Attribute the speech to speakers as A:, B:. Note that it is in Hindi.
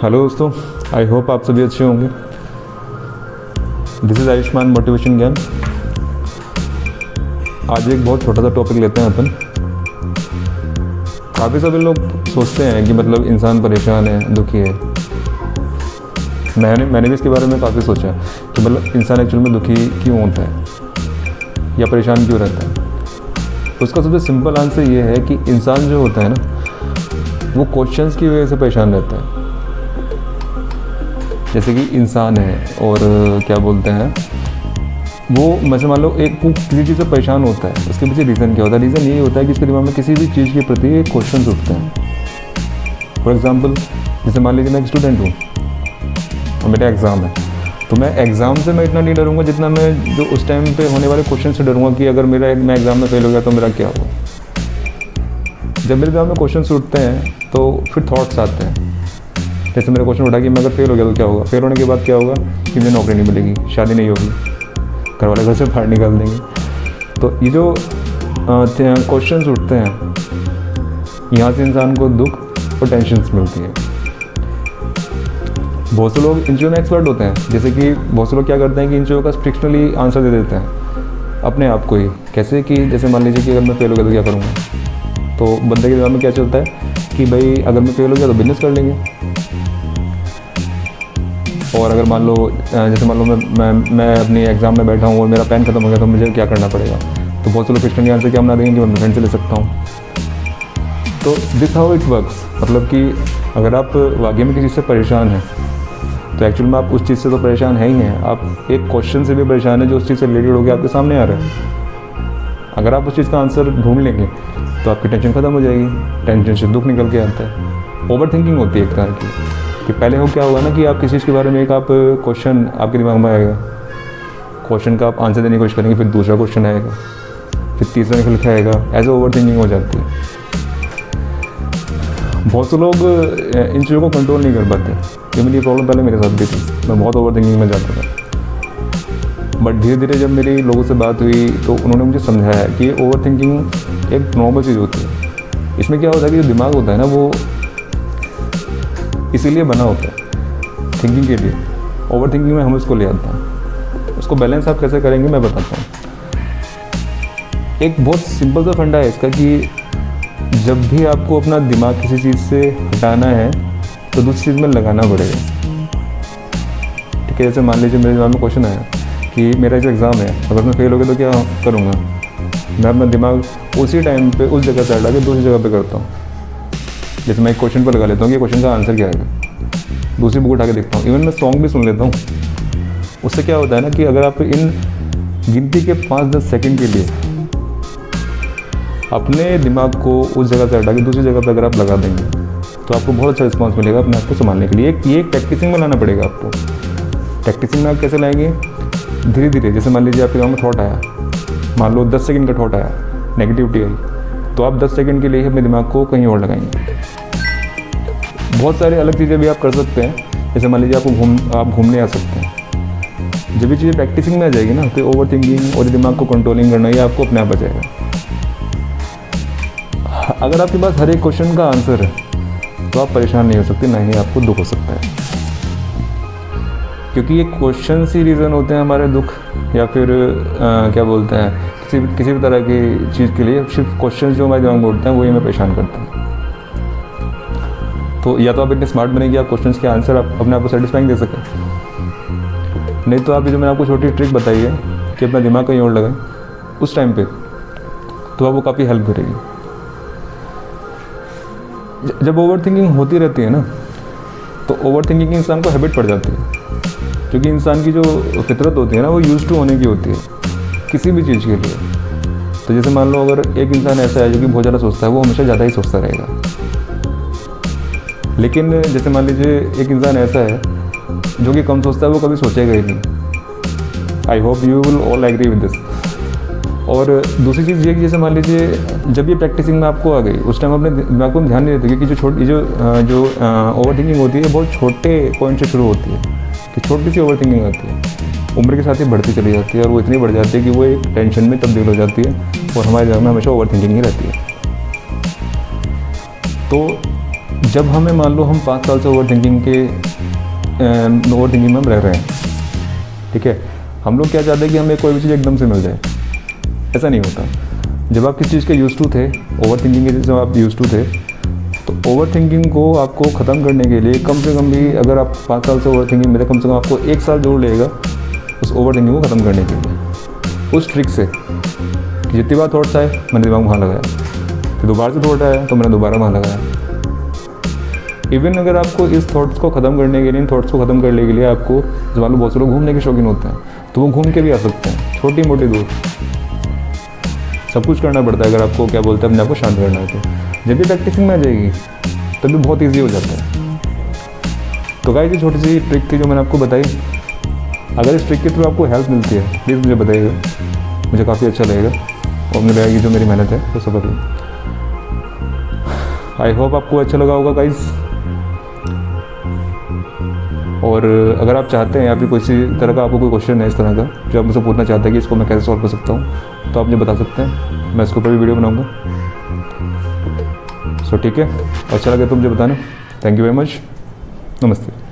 A: हेलो दोस्तों, आई होप आप सभी अच्छे होंगे। दिस इज़ आयुष्मान मोटिवेशन ज्ञान। आज एक बहुत छोटा सा टॉपिक लेते हैं अपन। काफ़ी सभी लोग सोचते हैं कि मतलब इंसान परेशान है, दुखी है। मैंने भी इसके बारे में काफ़ी सोचा कि मतलब इंसान एक्चुअल में दुखी क्यों होता है या परेशान क्यों रहता है। उसका सबसे सिंपल आंसर ये है कि इंसान जो होता है ना, वो क्वेश्चंस की वजह से परेशान रहता है। जैसे कि इंसान है और क्या बोलते हैं वो, मतलब मान लो एक किसी चीज़ से परेशान होता है, उसके पीछे रीज़न क्या होता है? रीज़न यही होता है कि उसके दिमाग में किसी भी चीज़ के प्रति एक क्वेश्चन उठते हैं। फॉर एग्जांपल, जैसे मान लीजिए मैं एक स्टूडेंट हूँ और मेरा एग्ज़ाम है, तो मैं एग्ज़ाम से मैं इतना नहीं डरूंगा जितना मैं जो उस टाइम पे होने वाले क्वेश्चन से डरूंगा कि अगर मैं एग्ज़ाम में फेल हो गया तो मेरा क्या होगा। जब मेरे दिमाग में क्वेश्चन उठते हैं तो फिर थॉट्स आते हैं। जैसे मेरा क्वेश्चन उठा कि मैं अगर फेल हो गया तो क्या होगा, फेल होने के बाद क्या होगा कि मुझे नौकरी नहीं मिलेगी, शादी नहीं होगी, घर वाले घर से बाहर निकाल देंगे। तो ये जो क्वेश्चंस उठते हैं, यहाँ से इंसान को दुख और टेंशन्स मिलती है। बहुत से लोग इन चीज़ों में एक्सपर्ट होते हैं। जैसे कि बहुत से लोग क्या करते हैं कि इन चीज़ों का फ्रिक्शनली आंसर दे देते हैं अपने आप को ही। कैसे कि जैसे मान लीजिए कि अगर मैं फेल हो गया तो क्या करूँगा, तो बंदे के दिमाग में क्या चलता है कि भाई अगर मैं फेल हो गया तो बिजनेस कर लेंगे। और अगर मान लो जैसे मान लो मैं अपनी एग्ज़ाम में बैठा हूँ और मेरा पेन खत्म हो गया तो मुझे क्या करना पड़ेगा, तो बहुत से लोग क्वेश्चन के आंसर क्या बना देंगे कि मैं अपने फ्रेंड से ले सकता हूँ। तो दिस हाउ इट वर्क्स। मतलब कि अगर आप वाकई में किसी से परेशान हैं तो एक्चुअल में आप उस चीज़ से तो परेशान है ही हैं, आप एक क्वेश्चन से भी परेशान है जो उस चीज़ से रिलेटेड होकर आपके सामने आ रहा है। अगर आप उस चीज़ का आंसर ढूंढ लेंगे तो आपकी टेंशन ख़त्म हो जाएगी। टेंशन से दुख निकल के आता है। ओवर थिंकिंग होती है एक तरह की कि पहले हो क्या होगा ना कि आप किसी चीज़ के बारे में एक आप क्वेश्चन आपके दिमाग में आएगा, क्वेश्चन का आप आंसर देने की कोशिश करेंगे, फिर दूसरा क्वेश्चन आएगा, फिर तीसरा निकल के आएगा। ऐसे ओवर थिंकिंग हो जाती है। बहुत से लोग इन चीज़ों को कंट्रोल नहीं कर पाते। ये मेरी प्रॉब्लम पहले मेरे साथ भी थी, मैं बहुत ओवर थिंकिंग में जाता था। बट धीरे धीरे जब मेरी लोगों से बात हुई तो उन्होंने मुझे समझाया कि ओवर थिंकिंग एक नॉर्मल चीज़ होती है। इसमें क्या होता है कि जो दिमाग होता है ना, वो इसीलिए बना होता है थिंकिंग के लिए। ओवर थिंकिंग में हम उसको ले आते हैं। उसको बैलेंस आप कैसे करेंगे मैं बताता हूँ। एक बहुत सिंपल सा फंडा है इसका कि जब भी आपको अपना दिमाग किसी चीज़ से हटाना है तो दूसरी चीज़ में लगाना पड़ेगा। ठीक है, जैसे मान लीजिए मेरे दिमाग में क्वेश्चन आया कि मेरा जो एग्ज़ाम है, अगर मैं फेल हो गया तो क्या करूँगा। मैं अपना दिमाग उसी टाइम पे उस जगह से हटा के दूसरी जगह पे करता हूँ। जैसे मैं एक क्वेश्चन पर लगा लेता हूँ कि क्वेश्चन का आंसर क्या आएगा, दूसरी बुक उठा के देखता हूँ। इवन मैं सॉन्ग भी सुन लेता हूँ। उससे क्या होता है ना कि अगर आप इन गिनती के 5-10 सेकंड के लिए अपने दिमाग को उस जगह से हटा के दूसरी जगह पर अगर आप लगा देंगे तो आपको बहुत अच्छा रिस्पॉन्स मिलेगा अपने आप को संभालने के लिए। ये एक प्रैक्टिसिंग में लाना पड़ेगा आपको। प्रैक्टिसिंग में आप कैसे लाएंगे? धीरे धीरे। जैसे मान लीजिए आपके दिमाग में थॉट आया, मान लो 10 सेकंड का थॉट आया, नेगेटिविटी आई, तो आप 10 सेकंड के लिए ही अपने दिमाग को कहीं और लगाएंगे। बहुत सारे अलग चीज़ें भी आप कर सकते हैं। जैसे मान लीजिए आप घूमने आ सकते हैं। जब ये चीज़ें प्रैक्टिसिंग में आ जाएगी ना तो ओवर थिंकिंग और दिमाग को कंट्रोलिंग करना ये आपको अपने आप आ जाएगा। अगर आपके पास हर एक क्वेश्चन का आंसर है तो आप परेशान नहीं हो सकते, ना ही आपको दुख हो सकता है। क्योंकि ये क्वेश्चन ही रीज़न होते हैं हमारे दुख या फिर क्या बोलते हैं किसी भी तरह की चीज़ के लिए। सिर्फ क्वेश्चन जो हमारे दिमाग में उठते हैं वही हमें परेशान करते हैं। तो या तो आप इतने स्मार्ट बने कि आप क्वेश्चंस के आंसर आप अपने आप को सेटिस्फाइंग दे सकें, नहीं तो आप जो मैंने आपको छोटी ट्रिक बताई है कि अपना दिमाग कहीं और लगाएं उस टाइम पे, तो आपको काफ़ी हेल्प करेगी। जब ओवर थिंकिंग होती रहती है ना तो ओवर थिंकिंग की इंसान को हैबिट पड़ जाती है। क्योंकि इंसान की जो फितरत होती है ना वो यूज्ड टू होने की होती है किसी भी चीज़ के लिए। तो जैसे मान लो अगर एक इंसान ऐसा है जो कि बहुत ज़्यादा सोचता है, वो हमेशा ज़्यादा ही सोचता रहेगा। लेकिन जैसे मान लीजिए एक इंसान ऐसा है जो कि कम सोचता है, वो कभी सोचेगा ही नहीं। I hope you will all agree with this. और दूसरी चीज़ ये कि जैसे मान लीजिए जब ये प्रैक्टिसिंग में आपको आ गई, उस टाइम अपने दिमाग को ध्यान नहीं देते। क्योंकि जो ओवर थिंकिंग होती है बहुत छोटे पॉइंट से शुरू होती है कि छोटी सी ओवर थिंकिंग होती है, उम्र के साथ ही बढ़ती चली जाती है और वो इतनी बढ़ जाती है कि वो एक टेंशन में तब्दील हो जाती है और हमारे दिमाग में हमेशा ओवर थिंकिंग ही रहती है। तो जब हमें मान लो हम 5 साल से ओवर थिंकिंग में हम रह रहे हैं, ठीक है, हम लोग क्या चाहते हैं कि हमें कोई भी चीज़ एकदम से मिल जाए। ऐसा नहीं होता। जब आप किस चीज़ के यूज टू थे, ओवर थिंकिंग के जब आप यूज टू थे, तो ओवर थिंकिंग को आपको ख़त्म करने के लिए कम से कम भी, अगर आप 5 साल से ओवर थिंकिंग में थे, कम से कम आपको 1 साल जरूर लगेगा उस ओवर थिंकिंग को ख़त्म करने के लिए, उस ट्रिक से कि जितनी बार थॉट्स आए मैंने दिमाग वहाँ लगाया, फिर दोबारा से थॉट आया तो मैंने दोबारा वहाँ लगाया। इवन अगर आपको इस थॉट्स को ख़त्म करने के लिए, इन थॉट्स को ख़त्म करने के लिए आपको, जब मान लो बहुत से लोग घूमने के शौकीन होते हैं तो वो घूम के भी आ सकते हैं, छोटी मोटी दूर, सब कुछ करना पड़ता है अगर आपको क्या बोलते हैं अपने आप को शांत करना है। तो जब भी प्रैक्टिसिंग में आ जाएगी तभी बहुत ईजी हो जाता है। तो गाइस ये छोटी सी ट्रिक थी जो मैंने आपको बताई। अगर इस ट्रिक के थ्रू आपको हेल्प मिलती है प्लीज़ मुझे बताइएगा, मुझे काफ़ी अच्छा लगेगा और मुझे लगेगा कि जो मेरी मेहनत है वो सफल हुई। आई होप आपको अच्छा लगा होगा गाइस। और अगर आप चाहते हैं या फिर किसी तरह का आपको कोई क्वेश्चन है इस तरह का जो आप मुझसे पूछना चाहते हैं कि इसको मैं कैसे सॉल्व कर सकता हूँ, तो आप मुझे बता सकते हैं, मैं इसके ऊपर भी वीडियो बनाऊँगा। सो ठीक है, अच्छा लगे तो मुझे बताना। थैंक यू वेरी मच, नमस्ते।